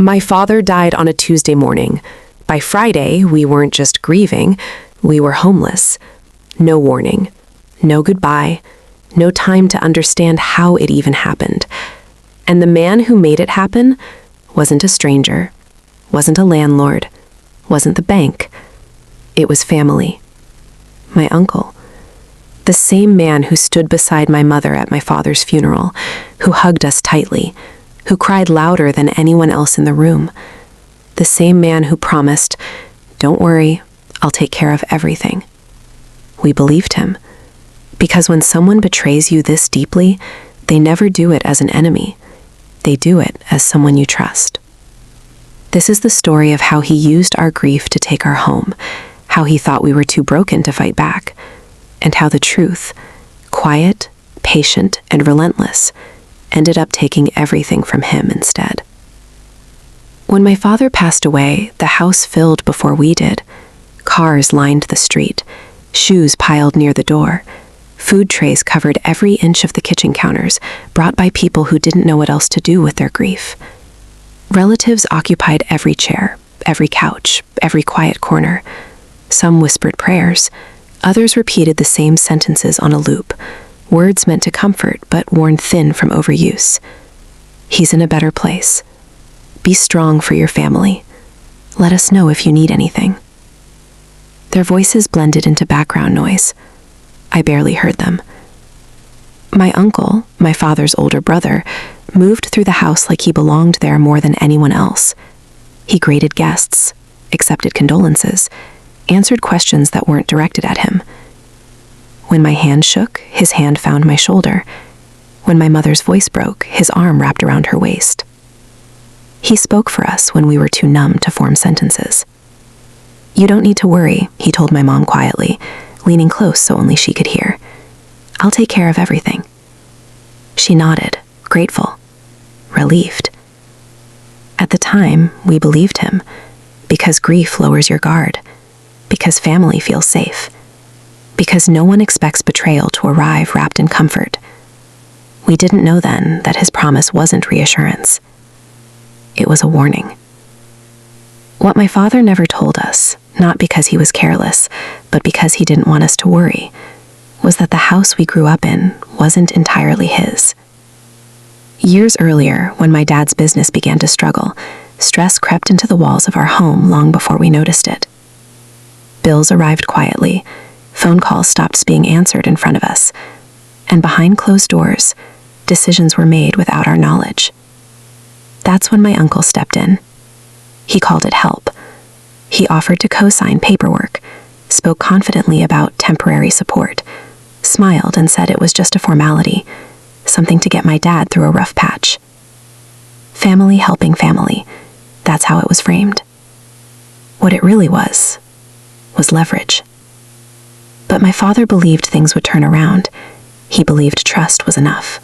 My father died on a Tuesday morning. By Friday, we weren't just grieving, we were homeless. No warning, no goodbye, no time to understand how it even happened. And the man who made it happen wasn't a stranger, wasn't a landlord, wasn't the bank. It was family. My uncle. The same man who stood beside my mother at my father's funeral, who hugged us tightly, who cried louder than anyone else in the room. The same man who promised, "Don't worry, I'll take care of everything." We believed him, because when someone betrays you this deeply, they never do it as an enemy. They do it as someone you trust. This is the story of how he used our grief to take our home, how he thought we were too broken to fight back, and how the truth, quiet, patient, and relentless, ended up taking everything from him instead. When my father passed away, the house filled before we did. Cars lined the street, shoes piled near the door, food trays covered every inch of the kitchen counters, brought by people who didn't know what else to do with their grief. Relatives occupied every chair, every couch, every quiet corner. Some whispered prayers. Others repeated the same sentences on a loop, words meant to comfort but worn thin from overuse. He's in a better place. Be strong for your family. Let us know if you need anything. Their voices blended into background noise. I barely heard them. My uncle, my father's older brother, moved through the house like he belonged there more than anyone else. He greeted guests, accepted condolences, answered questions that weren't directed at him. When my hand shook, his hand found my shoulder. When my mother's voice broke, his arm wrapped around her waist. He spoke for us when we were too numb to form sentences. "You don't need to worry," he told my mom quietly, leaning close so only she could hear. "I'll take care of everything." She nodded, grateful, relieved. At the time, we believed him, because grief lowers your guard, because family feels safe, because no one expects betrayal to arrive wrapped in comfort. We didn't know then that his promise wasn't reassurance. It was a warning. What my father never told us, not because he was careless, but because he didn't want us to worry, was that the house we grew up in wasn't entirely his. Years earlier, when my dad's business began to struggle, stress crept into the walls of our home long before we noticed it. Bills arrived quietly, phone calls stopped being answered in front of us, and behind closed doors, decisions were made without our knowledge. That's when my uncle stepped in. He called it help. He offered to co-sign paperwork, spoke confidently about temporary support, smiled and said it was just a formality, something to get my dad through a rough patch. Family helping family, that's how it was framed. What it really was leverage. But my father believed things would turn around. He believed trust was enough.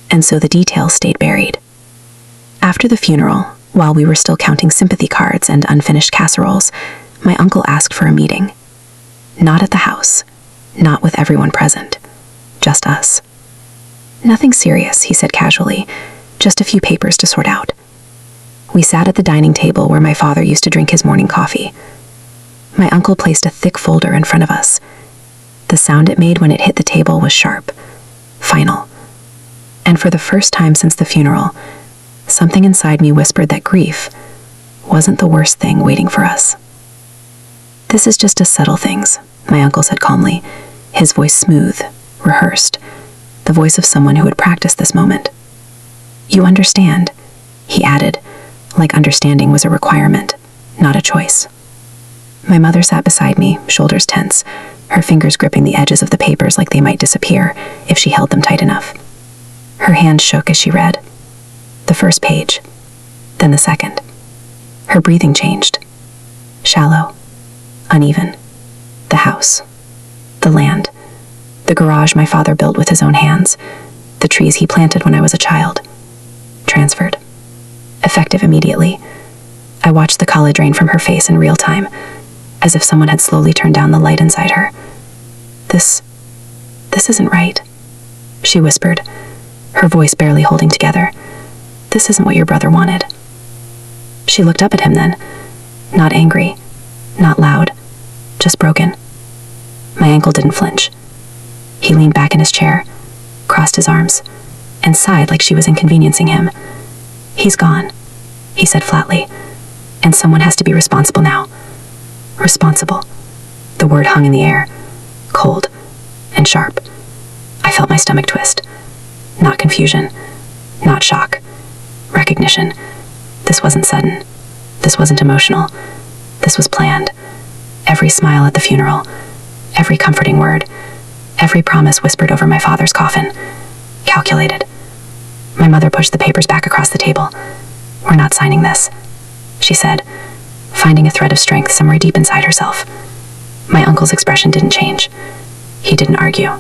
And so the details stayed buried. After the funeral, while we were still counting sympathy cards and unfinished casseroles, my uncle asked for a meeting. Not at the house, not with everyone present, just us. "Nothing serious," he said casually, "just a few papers to sort out." We sat at the dining table where my father used to drink his morning coffee. My uncle placed a thick folder in front of us. The sound it made when it hit the table was sharp, final. And for the first time since the funeral, something inside me whispered that grief wasn't the worst thing waiting for us. "This is just to settle things," my uncle said calmly, his voice smooth, rehearsed, the voice of someone who had practiced this moment. "You understand," he added, like understanding was a requirement, not a choice. My mother sat beside me, shoulders tense, her fingers gripping the edges of the papers like they might disappear if she held them tight enough. Her hand shook as she read. The first page, then the second. Her breathing changed. Shallow, uneven. The house, the land, the garage my father built with his own hands, the trees he planted when I was a child. Transferred. Effective immediately. I watched the color drain from her face in real time, as if someone had slowly turned down the light inside her. This isn't right," she whispered, her voice barely holding together. "This isn't what your brother wanted." She looked up at him then. Not angry, not loud, just broken. My ankle didn't flinch. He leaned back in his chair, crossed his arms, and sighed like she was inconveniencing him. "He's gone," he said flatly, "and someone has to be responsible now." Responsible. The word hung in the air, cold and sharp. I felt my stomach twist. Not confusion, not shock. Recognition. This wasn't sudden. This wasn't emotional. This was planned. Every smile at the funeral, every comforting word, every promise whispered over my father's coffin. Calculated. My mother pushed the papers back across the table. "We're not signing this," she said, finding a thread of strength somewhere deep inside herself. My uncle's expression didn't change. He didn't argue.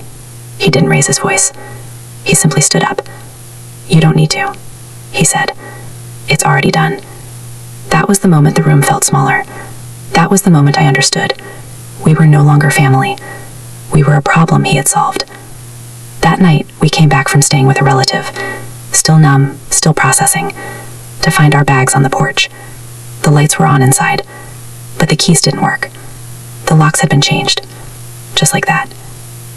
He didn't raise his voice. He simply stood up. "You don't need to," he said. "It's already done." That was the moment the room felt smaller. That was the moment I understood. We were no longer family. We were a problem he had solved. That night, we came back from staying with a relative, still numb, still processing, to find our bags on the porch. The lights were on inside, but the keys didn't work. The locks had been changed. Just like that.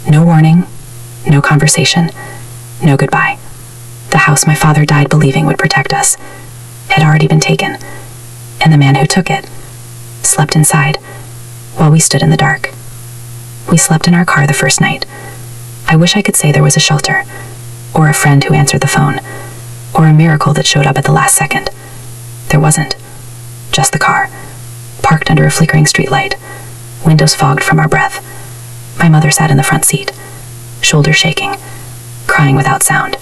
No warning, no conversation, no goodbye. The house my father died believing would protect us had already been taken, and the man who took it slept inside while we stood in the dark. We slept in our car the first night. I wish I could say there was a shelter, or a friend who answered the phone, or a miracle that showed up at the last second. There wasn't. Just the car, parked under a flickering streetlight, windows fogged from our breath. My mother sat in the front seat, shoulders shaking, crying without sound.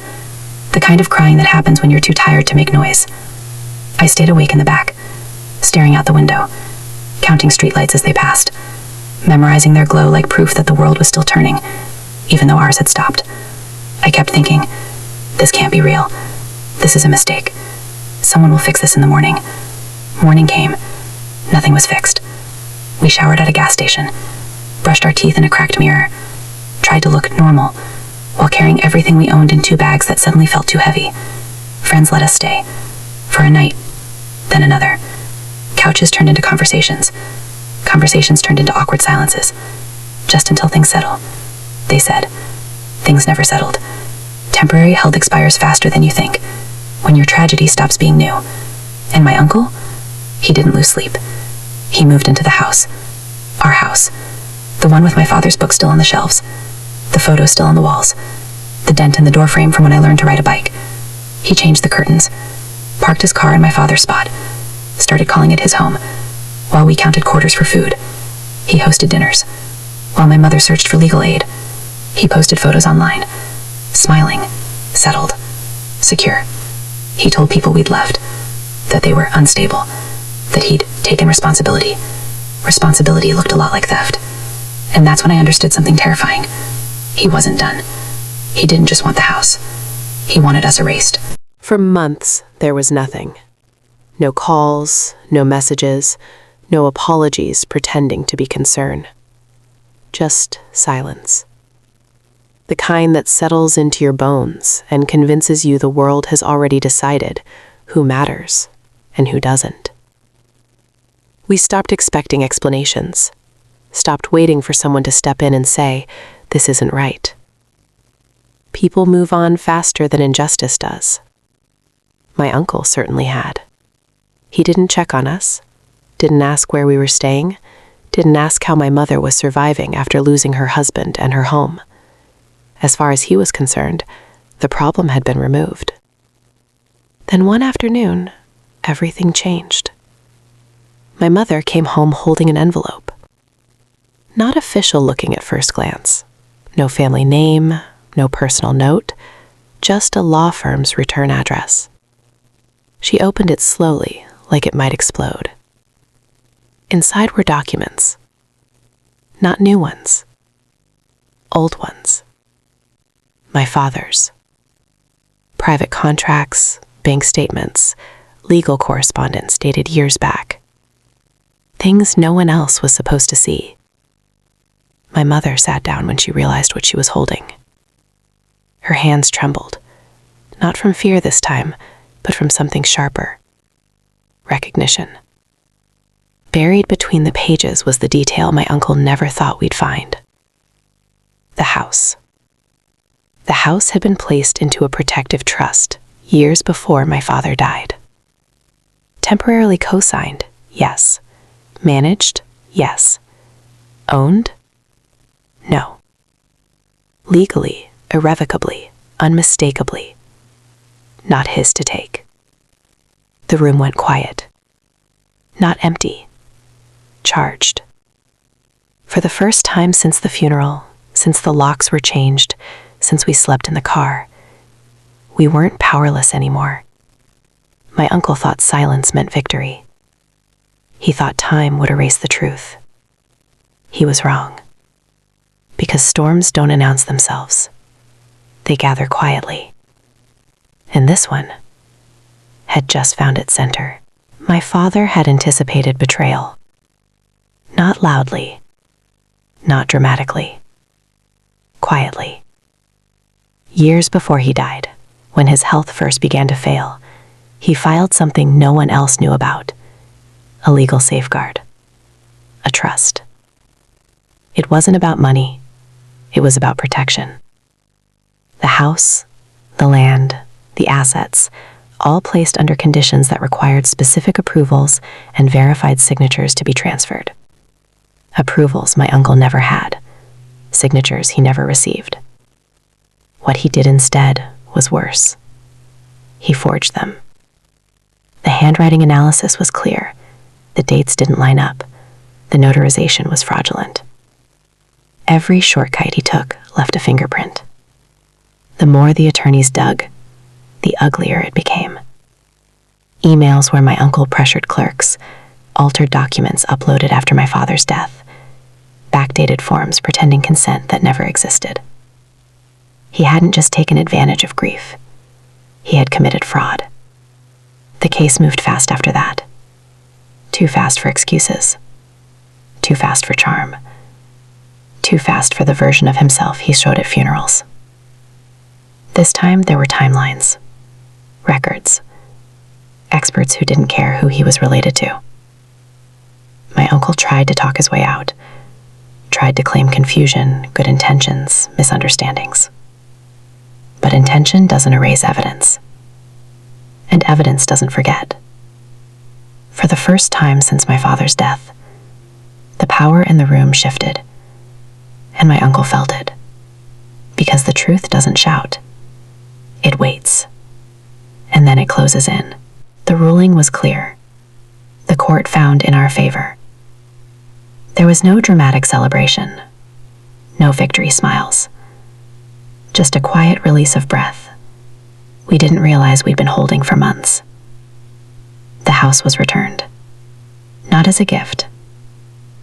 The kind of crying that happens when you're too tired to make noise. I stayed awake in the back, staring out the window, counting streetlights as they passed, memorizing their glow like proof that the world was still turning, even though ours had stopped. I kept thinking, this can't be real. This is a mistake. Someone will fix this in the morning. Morning came. Nothing was fixed. We showered at a gas station, brushed our teeth in a cracked mirror, tried to look normal, while carrying everything we owned in 2 bags that suddenly felt too heavy. Friends let us stay. For a night. Then another. Couches turned into conversations. Conversations turned into awkward silences. Just until things settle. They said. Things never settled. Temporary health expires faster than you think, when your tragedy stops being new. And my uncle? He didn't lose sleep. He moved into the house. Our house. The one with my father's book still on the shelves. The photos still on the walls. The dent in the doorframe from when I learned to ride a bike. He changed the curtains, parked his car in my father's spot, started calling it his home, while we counted quarters for food. He hosted dinners. While my mother searched for legal aid, he posted photos online, smiling, settled, secure. He told people we'd left, that they were unstable, that he'd taken responsibility. Responsibility looked a lot like theft. And that's when I understood something terrifying. He wasn't done. He didn't just want the house. He wanted us erased. For months, there was nothing. No calls, no messages, no apologies pretending to be concern. Just silence. The kind that settles into your bones and convinces you the world has already decided who matters and who doesn't. We stopped expecting explanations, stopped waiting for someone to step in and say, "This isn't right." People move on faster than injustice does. My uncle certainly had. He didn't check on us, didn't ask where we were staying, didn't ask how my mother was surviving after losing her husband and her home. As far as he was concerned, the problem had been removed. Then one afternoon, everything changed. My mother came home holding an envelope. Not official looking at first glance. No family name, no personal note, just a law firm's return address. She opened it slowly, like it might explode. Inside were documents. Not new ones. Old ones. My father's. Private contracts, bank statements, legal correspondence dated years back. Things no one else was supposed to see. My mother sat down when she realized what she was holding. Her hands trembled, not from fear this time, but from something sharper. recognition. Buried between the pages was the detail my uncle never thought we'd find. The house. The house had been placed into a protective trust years before my father died. Temporarily co-signed, yes. Managed, yes. Owned? No. Legally, irrevocably, unmistakably. Not his to take. The room went quiet. Not empty. Charged. For the first time since the funeral, since the locks were changed, since we slept in the car, we weren't powerless anymore. My uncle thought silence meant victory. He thought time would erase the truth. He was wrong. Because storms don't announce themselves. They gather quietly. And this one had just found its center. My father had anticipated betrayal. Not loudly. Not dramatically. Quietly. Years before he died, when his health first began to fail, he filed something no one else knew about. A legal safeguard. A trust. It wasn't about money. It was about protection. The house, the land, the assets, all placed under conditions that required specific approvals and verified signatures to be transferred. Approvals my uncle never had. Signatures he never received. What he did instead was worse. He forged them. The handwriting analysis was clear. The dates didn't line up. The notarization was fraudulent. Every shortcut he took left a fingerprint. The more the attorneys dug, the uglier it became. Emails where my uncle pressured clerks, altered documents uploaded after my father's death, backdated forms pretending consent that never existed. He hadn't just taken advantage of grief. He had committed fraud. The case moved fast after that. Too fast for excuses. Too fast for charm. Too fast for the version of himself he showed at funerals. This time there were timelines, records, experts who didn't care who he was related to. My uncle tried to talk his way out, tried to claim confusion, good intentions, misunderstandings. But intention doesn't erase evidence. And evidence doesn't forget. For the first time since my father's death, the power in the room shifted, and my uncle felt it. Because the truth doesn't shout. It waits. And then it closes in. The ruling was clear. The court found in our favor. There was no dramatic celebration. No victory smiles. Just a quiet release of breath. We didn't realize we'd been holding for months. The house was returned. Not as a gift.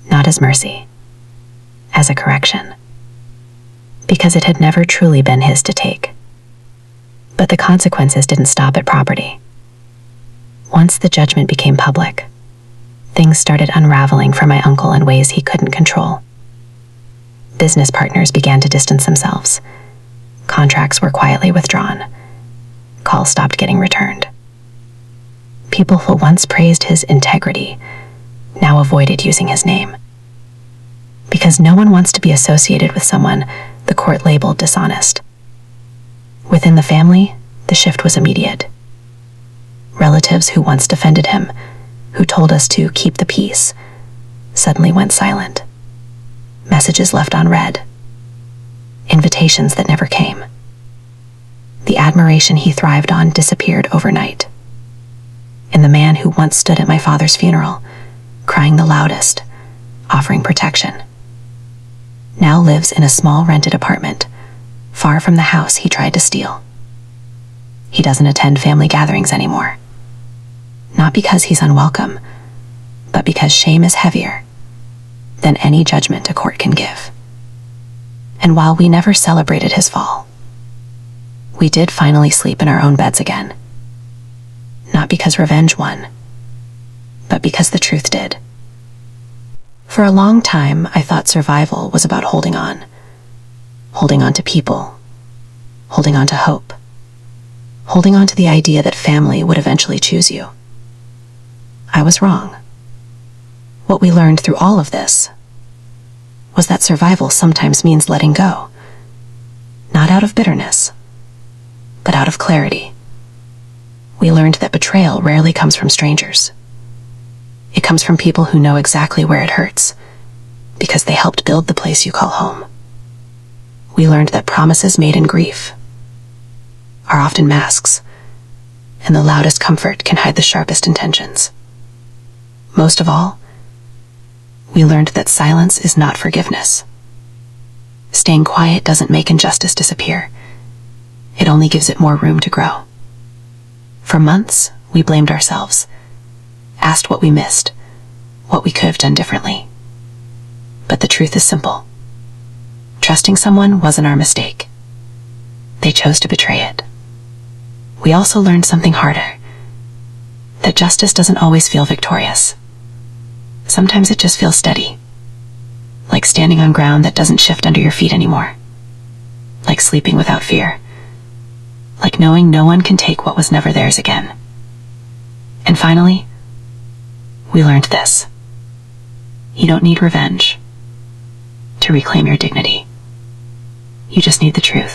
Not as mercy. As a correction. Because it had never truly been his to take. But the consequences didn't stop at property. Once the judgment became public, things started unraveling for my uncle in ways he couldn't control. Business partners began to distance themselves. Contracts were quietly withdrawn. Calls stopped getting returned. People who once praised his integrity now avoided using his name. Because no one wants to be associated with someone the court labeled dishonest. Within the family, the shift was immediate. Relatives who once defended him, who told us to keep the peace, suddenly went silent. Messages left unread. Invitations that never came. The admiration he thrived on disappeared overnight. And the man who once stood at my father's funeral, crying the loudest, offering protection, now lives in a small rented apartment, far from the house he tried to steal. He doesn't attend family gatherings anymore. Not because he's unwelcome, but because shame is heavier than any judgment a court can give. And while we never celebrated his fall, we did finally sleep in our own beds again. Not because revenge won, but because the truth did. For a long time, I thought survival was about holding on. Holding on to people. Holding on to hope. Holding on to the idea that family would eventually choose you. I was wrong. What we learned through all of this was that survival sometimes means letting go. Not out of bitterness, but out of clarity. We learned that betrayal rarely comes from strangers. It comes from people who know exactly where it hurts, because they helped build the place you call home. We learned that promises made in grief are often masks, and the loudest comfort can hide the sharpest intentions. Most of all, we learned that silence is not forgiveness. Staying quiet doesn't make injustice disappear. It only gives it more room to grow. For months, we blamed ourselves, asked what we missed, what we could have done differently. But the truth is simple. Trusting someone wasn't our mistake. They chose to betray it. We also learned something harder, that justice doesn't always feel victorious. Sometimes it just feels steady, like standing on ground that doesn't shift under your feet anymore, like sleeping without fear, like knowing no one can take what was never theirs again. And finally, we learned this. You don't need revenge to reclaim your dignity. You just need the truth.